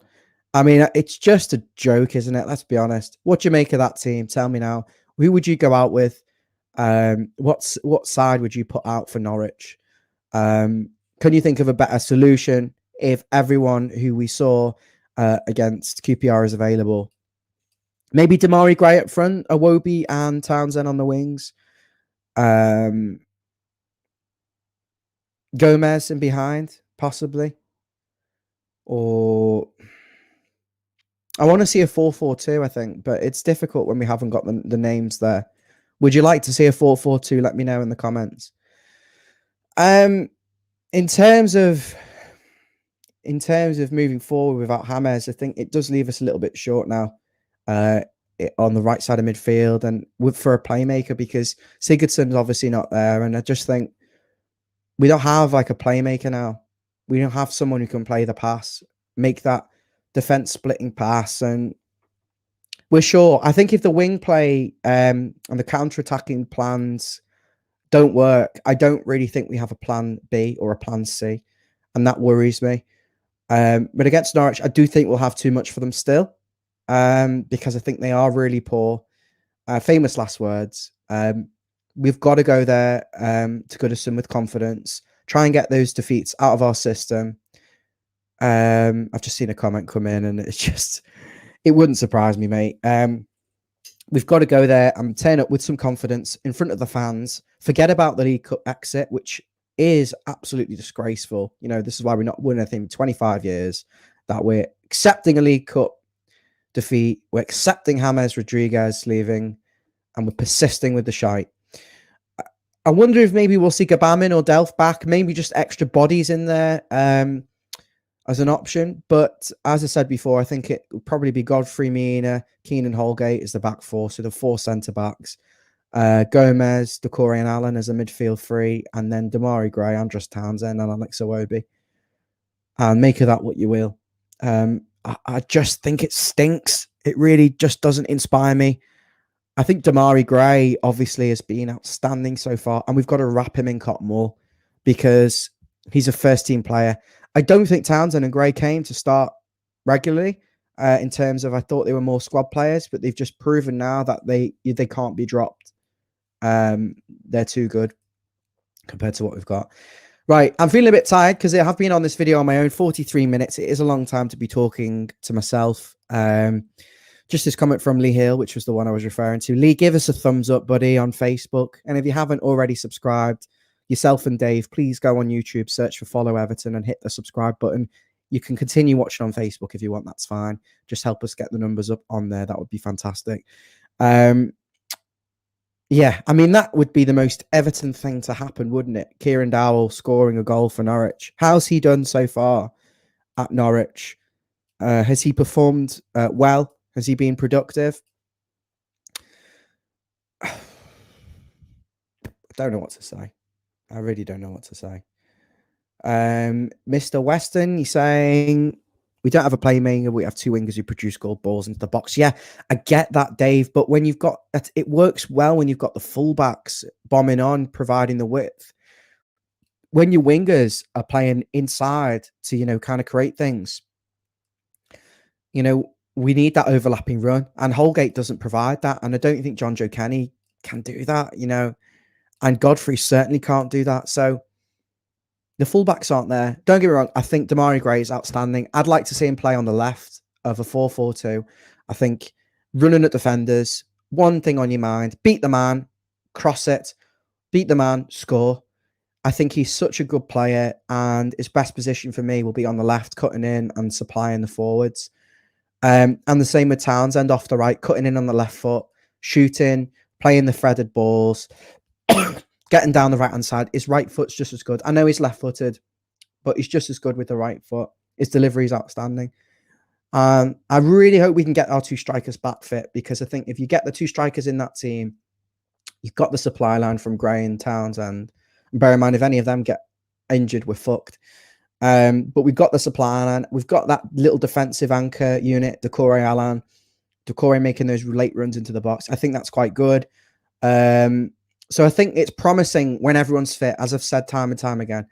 I mean, it's just a joke, isn't it? Let's be honest. What do you make of that team? Tell me now. Who would you go out with? What side would you put out for Norwich? Can you think of a better solution if everyone who we saw against QPR is available? Maybe Damari Gray up front, Iwobi and Townsend on the wings. Gomez in behind, possibly. Or I want to see a 4-4-2, I think, but it's difficult when we haven't got the names there. Would you like to see a 4-4-2? Let me know in the comments. In terms of moving forward without James, I think it does leave us a little bit short now. On the right side of midfield and for a playmaker, because Sigurdsson's obviously not there, and I just think we don't have like a playmaker now. We don't have someone who can play the pass, make that defense splitting pass, and We're sure. I think if the wing play and the counter-attacking plans don't work, I don't really think we have a plan B or a plan C, and that worries me. But against Norwich, I do think we'll have too much for them still, because I think they are really poor. Famous last words. We've got to go there to Goodison with confidence. Try and get those defeats out of our system. I've just seen a comment come in, and it's just, it wouldn't surprise me, mate. We've got to go there and turn up with some confidence in front of the fans. Forget about the League Cup exit, which is absolutely disgraceful. You know, this is why we're not winning anything in 25 years, that we're accepting a League Cup defeat. We're accepting James Rodriguez leaving, and we're persisting with the shite. I wonder if maybe we'll see Gabamin or Delph back, maybe just extra bodies in there as an option. But as I said before, I think it would probably be Godfrey, Mina, Keenan, Holgate as the back four. So the 4 centre-backs. Gomez, Decore and Allen as a midfield three. And then Damari Gray, Andros Townsend and Alex Iwobi. And make of that what you will. I just think it stinks. It really just doesn't inspire me. I think Damari Gray obviously has been outstanding so far. And we've got to wrap him in cotton more because he's a first-team player. I don't think Townsend and Gray came to start regularly in terms of, I thought they were more squad players, but they've just proven now that they can't be dropped. They're too good compared to what we've got. Right, I'm feeling a bit tired because I have been on this video on my own, 43 minutes. It is a long time to be talking to myself. Just this comment from Lee Hill, which was the one I was referring to. Lee, give us a thumbs up, buddy, on Facebook. And if you haven't already subscribed, yourself and Dave, please go on YouTube, search for Follow Everton and hit the subscribe button. You can continue watching on Facebook if you want. That's fine. Just help us get the numbers up on there. That would be fantastic. Yeah, I mean, that would be the most Everton thing to happen, wouldn't it? Kieran Dowell scoring a goal for Norwich. How's he done so far at Norwich? Has he performed well? Has he been productive? I don't know what to say. I really don't know what to say. Mr. Weston, he's saying we don't have a playmaker. We have 2 wingers who produce goal balls into the box. Yeah, I get that, Dave. But when you've got that, it works well when you've got the fullbacks bombing on, providing the width. When your wingers are playing inside to, you know, kind of create things, you know, we need that overlapping run. And Holgate doesn't provide that. And I don't think John Joe Kenny can do that, you know. And Godfrey certainly can't do that. So the fullbacks aren't there. Don't get me wrong. I think Damari Gray is outstanding. I'd like to see him play on the left of a 4-4-2. I think running at defenders, one thing on your mind, beat the man, cross it, beat the man, score. I think he's such a good player, and his best position for me will be on the left, cutting in and supplying the forwards. And the same with Townsend off the right, cutting in on the left foot, shooting, playing the threaded balls, getting down the right-hand side. His right foot's just as good. I know he's left-footed, but he's just as good with the right foot. His delivery is outstanding. I really hope we can get our 2 strikers back fit, because I think if you get the 2 strikers in that team, you've got the supply line from Gray and Townsend. And bear in mind, if any of them get injured, we're fucked. But we've got the supply line. We've got that little defensive anchor unit, Decore Allen. Decore making those late runs into the box. I think that's quite good. So I think it's promising when everyone's fit, as I've said time and time again.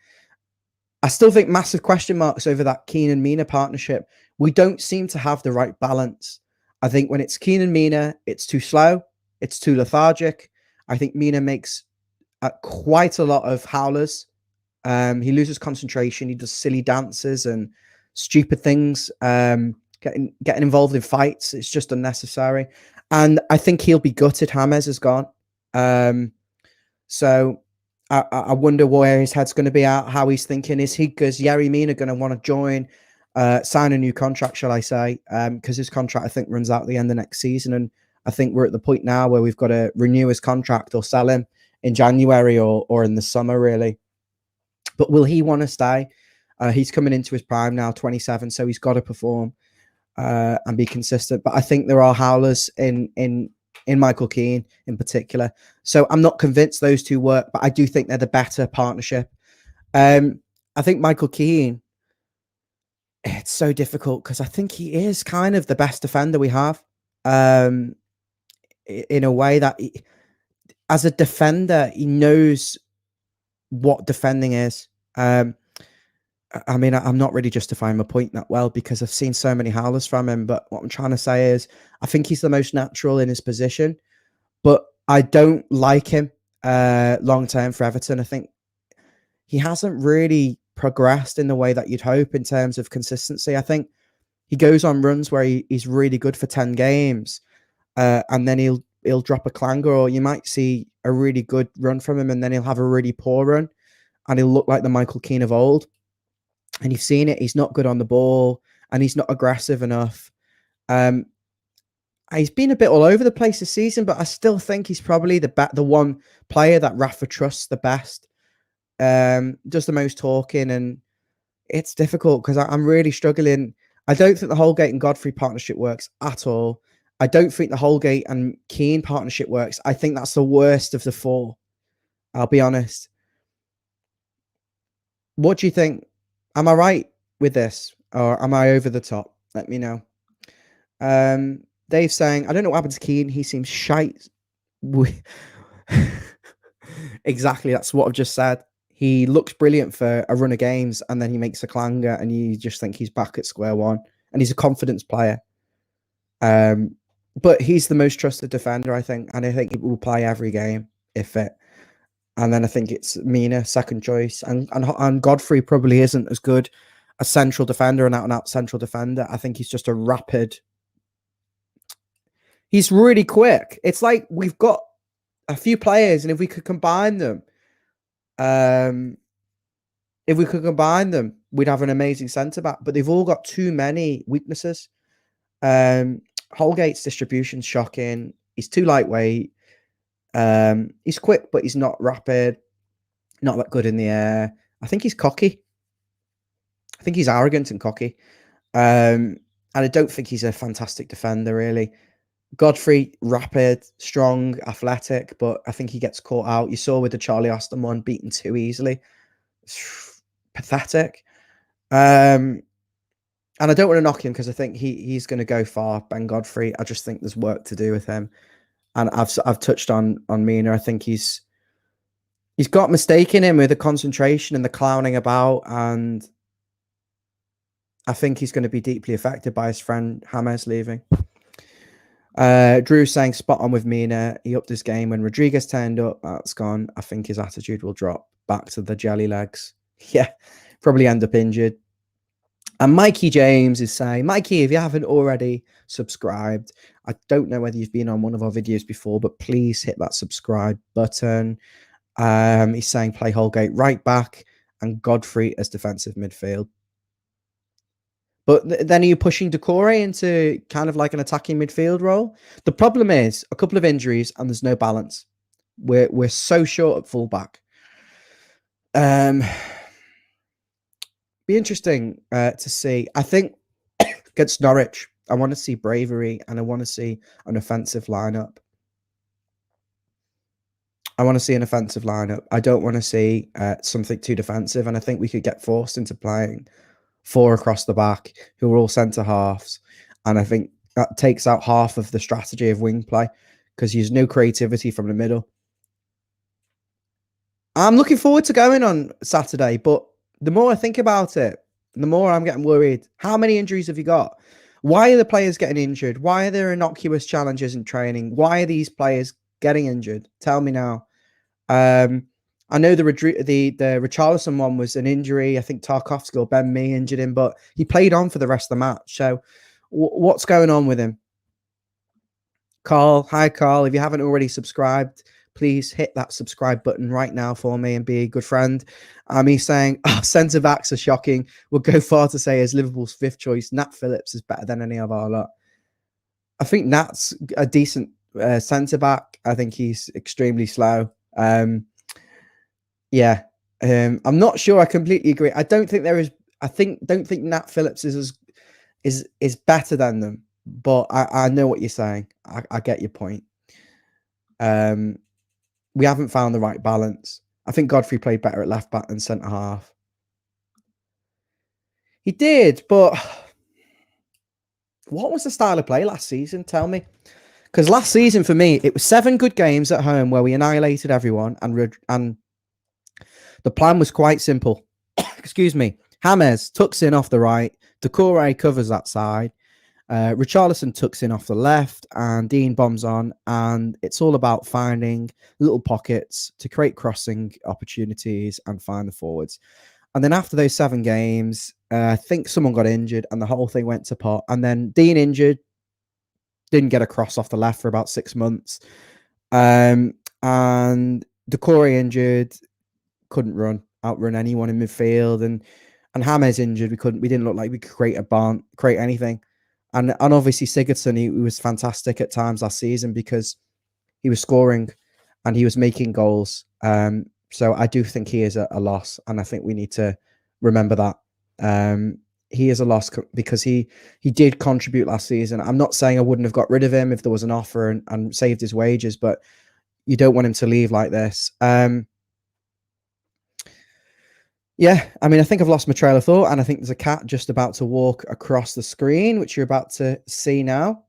I still think massive question marks over that Keenan-Mina partnership. We don't seem to have the right balance. I think when it's Keenan-Mina, it's too slow. It's too lethargic. I think Mina makes quite a lot of howlers. He loses concentration. He does silly dances and stupid things. Getting involved in fights. It's just unnecessary. And I think he'll be gutted. James is gone. So I wonder where his head's going to be at, how he's thinking. Is Yerry Mina going to want to join, sign a new contract, shall I say? Because his contract, I think, runs out at the end of next season. And I think we're at the point now where we've got to renew his contract or sell him in January or in the summer, really. But will he want to stay? He's coming into his prime now, 27, so he's got to perform and be consistent. But I think there are howlers in Michael Keane in particular. So I'm not convinced those 2 work, but I do think they're the better partnership. I think Michael Keane, it's so difficult because I think he is kind of the best defender we have. in a way that as a defender, he knows what defending is. I mean, I'm not really justifying my point that well because I've seen so many howlers from him. But what I'm trying to say is, I think he's the most natural in his position. But I don't like him long term for Everton. I think he hasn't really progressed in the way that you'd hope in terms of consistency. I think he goes on runs where he's really good for 10 games, and then he'll drop a clanger, or you might see a really good run from him, and then he'll have a really poor run, and he'll look like the Michael Keane of old. And you've seen it; he's not good on the ball, and he's not aggressive enough. Um, he's been a bit all over the place this season, but I still think he's probably the one player that Rafa trusts the best. Does the most talking, and it's difficult because I'm really struggling. I don't think the Holgate and Godfrey partnership works at all. I don't think the Holgate and Keane partnership works. I think that's the worst of the four. I'll be honest. What do you think? Am I right with this, or am I over the top? Let me know. Dave's saying, I don't know what happened to Keane. He seems shite. Exactly, that's what I've just said. He looks brilliant for a run of games, and then he makes a clanger, and you just think he's back at square one. And he's a confidence player. But he's the most trusted defender, I think, and I think he will play every game if fit. And then I think it's Mina, second choice, and Godfrey probably isn't as good a central defender, an out-and-out central defender. I think he's just a rapid. He's really quick. It's like we've got a few players, and if we could combine them, we'd have an amazing centre back. But they've all got too many weaknesses. Holgate's distribution's shocking. He's too lightweight. He's quick, but he's not rapid. Not that good in the air. I think he's cocky. I think he's arrogant and cocky. And I don't think he's a fantastic defender, really. Godfrey, rapid, strong, athletic, but I think he gets caught out. You saw with the Charlie Austin one, beaten too easily. It's pathetic. And I don't want to knock him because I think he's going to go far, Ben Godfrey. I just think there's work to do with him. And I've touched on Mina. I think he's got mistake in him with the concentration and the clowning about, and I think he's going to be deeply affected by his friend James leaving. Drew saying spot on with Mina. He upped his game when Rodriguez turned up. That's gone. I think his attitude will drop back to the jelly legs. Yeah, probably end up injured. And Mikey James is saying, Mikey, if you haven't already subscribed, I don't know whether you've been on one of our videos before, but please hit that subscribe button. He's saying play Holgate right back and Godfrey as defensive midfield. But then are you pushing Decore into kind of like an attacking midfield role? The problem is a couple of injuries and there's no balance. We're so short at fullback. Be interesting to see. I think against Norwich, I want to see bravery and I want to see an offensive lineup. I want to see an offensive lineup. I don't want to see something too defensive. And I think we could get forced into playing 4 across the back who are all centre halves. And I think that takes out half of the strategy of wing play because there's no creativity from the middle. I'm looking forward to going on Saturday, but the more I think about it, the more I'm getting worried. How many injuries have you got? Why are the players getting injured? Why are there innocuous challenges in training? Why are these players getting injured? Tell me now. I know the Richarlison one was an injury. I think Tarkovsky or Ben Mee injured him, but he played on for the rest of the match. So what's going on with him? Carl, hi Carl. If you haven't already subscribed, please hit that subscribe button right now for me and be a good friend. He's saying, centre backs are shocking. We'll go far to say as Liverpool's 5th choice, Nat Phillips is better than any of our lot. I think Nat's a decent centre back. I think he's extremely slow. Yeah. I'm not sure I completely agree. I don't think there is. Don't think Nat Phillips is better than them. But I know what you're saying. I get your point. We haven't found the right balance. I think Godfrey played better at left back than centre half. He did, but What was the style of play last season? Tell me. Because last season for me, it was 7 good games at home where we annihilated everyone, and the plan was quite simple. Excuse me. James tucks in off the right, Decore covers that side, Richarlison tucks in off the left, and Dean bombs on, and it's all about finding little pockets to create crossing opportunities and find the forwards. And then after those 7 games, I think someone got injured, and the whole thing went to pot. And then Dean injured, didn't get a cross off the left for about 6 months. And Decore injured, couldn't outrun anyone in midfield, and James injured. We didn't look like we could create anything. And obviously Sigurdsson, he was fantastic at times last season because he was scoring and he was making goals. So I do think he is a loss, and I think we need to remember that. He is a loss because he did contribute last season. I'm not saying I wouldn't have got rid of him if there was an offer and saved his wages, but you don't want him to leave like this. Yeah, I mean, I think I've lost my trail of thought, and I think there's a cat just about to walk across the screen, which you're about to see now.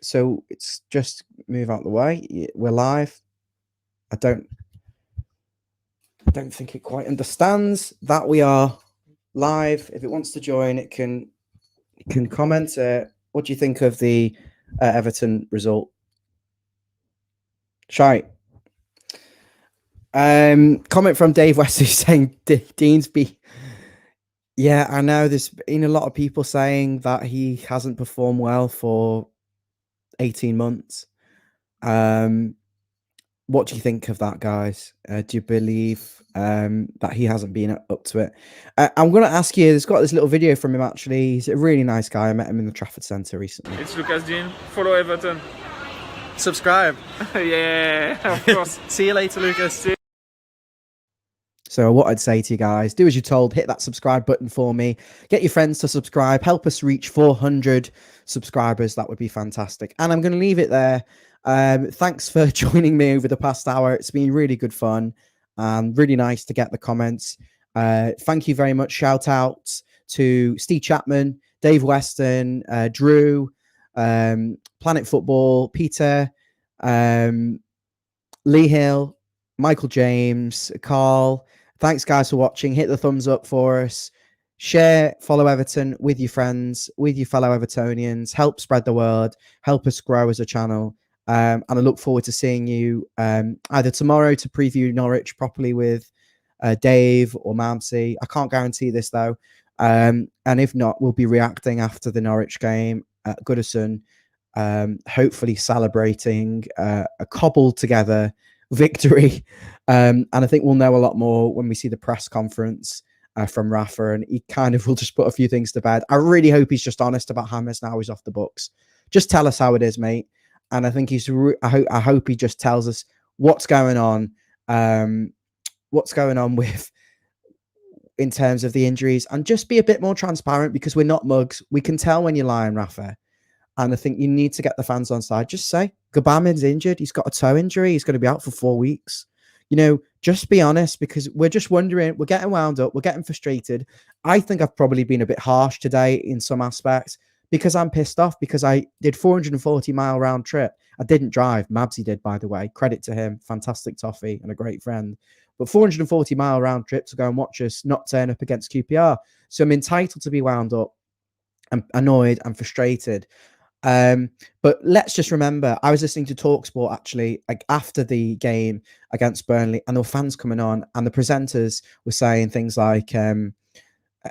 So it's just move out the way. We're live. I don't think it quite understands that we are live. If it wants to join, it can comment. What do you think of the Everton result? Shite. Comment from Dave Wesley saying Deansby. Yeah, I know there's been a lot of people saying that he hasn't performed well for 18 months. What do you think of that, guys? Do you believe that he hasn't been up to it? I'm going to ask you, there's got this little video from him, actually. He's a really nice guy. I met him in the Trafford Centre recently. It's Lucas Dean. Follow Everton. Subscribe. Yeah, of course. See you later, Lucas. So what I'd say to you guys, do as you're told, hit that subscribe button for me, get your friends to subscribe, help us reach 400 subscribers. That would be fantastic. And I'm going to leave it there. Thanks for joining me over the past hour. It's been really good fun and really nice to get the comments. Thank you very much. Shout out to Steve Chapman, Dave Weston, Drew, Planet Football, Peter, Lee Hill, Michael James, Carl. Thanks, guys, for watching. Hit the thumbs up for us. Share, follow Everton with your friends, with your fellow Evertonians. Help spread the word. Help us grow as a channel. And I look forward to seeing you either tomorrow to preview Norwich properly with Dave or Mamsi. I can't guarantee this, though. And if not, we'll be reacting after the Norwich game at Goodison, hopefully celebrating a cobbled together victory. And I think we'll know a lot more when we see the press conference from Rafa, and he kind of will just put a few things to bed. I really hope he's just honest about James now he's off the books. Just tell us how it is, mate. And I think I hope he just tells us what's going on with in terms of the injuries, and just be a bit more transparent, because we're not mugs. We can tell when you're lying, Rafa. And I think you need to get the fans on side. Just say, Gabamin's injured. He's got a toe injury. He's going to be out for 4 weeks. You know, just be honest, because we're just wondering, we're getting wound up. We're getting frustrated. I think I've probably been a bit harsh today in some aspects because I'm pissed off because I did 440-mile round trip. I didn't drive. Mabsy did, by the way. Credit to him. Fantastic toffee and a great friend. But 440-mile round trip to go and watch us not turn up against QPR. So I'm entitled to be wound up and annoyed and frustrated. But let's just remember, I was listening to TalkSport actually, like after the game against Burnley, and there were fans coming on, and the presenters were saying things like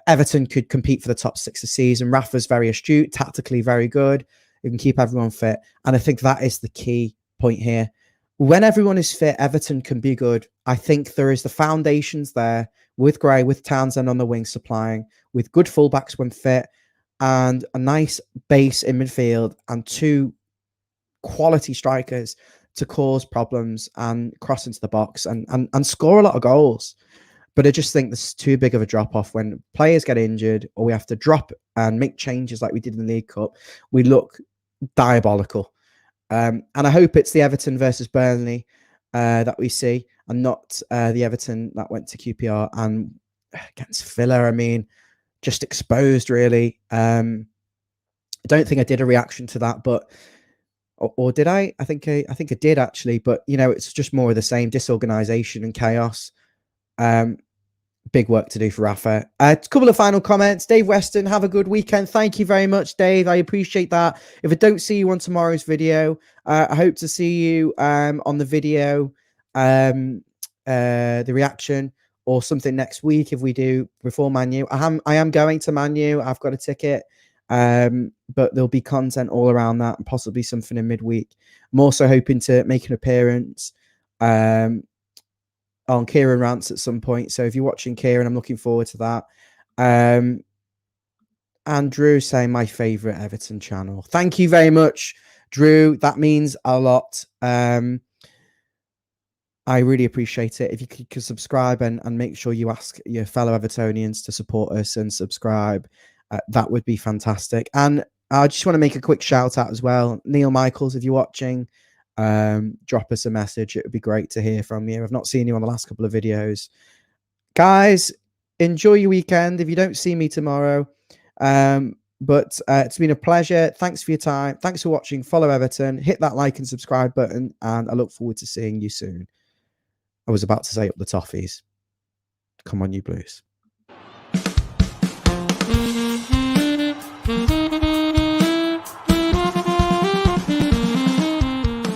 Everton could compete for the top 6 this season. Rafa's very astute, tactically very good. He can keep everyone fit. And I think that is the key point here. When everyone is fit, Everton can be good. I think there is the foundations there with Gray, with Townsend on the wing supplying, with good fullbacks when fit, and a nice base in midfield, and 2 quality strikers to cause problems and cross into the box and score a lot of goals. But I just think there's too big of a drop-off when players get injured or we have to drop and make changes like we did in the League Cup. We look diabolical. And I hope it's the Everton versus Burnley that we see, and not the Everton that went to QPR and against Villa. I mean, just exposed, really. don't think I did a reaction to that, but or did I? I think I did actually, but you know, it's just more of the same: disorganization and chaos. Big work to do for Rafa. A couple of final comments. Dave Weston, have a good weekend. Thank you very much, Dave. I appreciate that. If I don't see you on tomorrow's video, I hope to see you on the video, the reaction, or something next week if we do before Man U. I am going to Man U. I've got a ticket, but there'll be content all around that and possibly something in midweek. I'm also hoping to make an appearance on Kieran Rants at some point. So if you're watching Kieran, I'm looking forward to that. Andrew saying my favorite Everton channel. Thank you very much, Drew. That means a lot. I really appreciate it. If you could subscribe and make sure you ask your fellow Evertonians to support us and subscribe, that would be fantastic. And I just want to make a quick shout out as well. Neil Michaels, if you're watching, drop us a message. It would be great to hear from you. I've not seen you on the last couple of videos. Guys, enjoy your weekend if you don't see me tomorrow. But it's been a pleasure. Thanks for your time. Thanks for watching. Follow Everton. Hit that like and subscribe button. And I look forward to seeing you soon. I was about to say up the toffees. Come on, you Blues.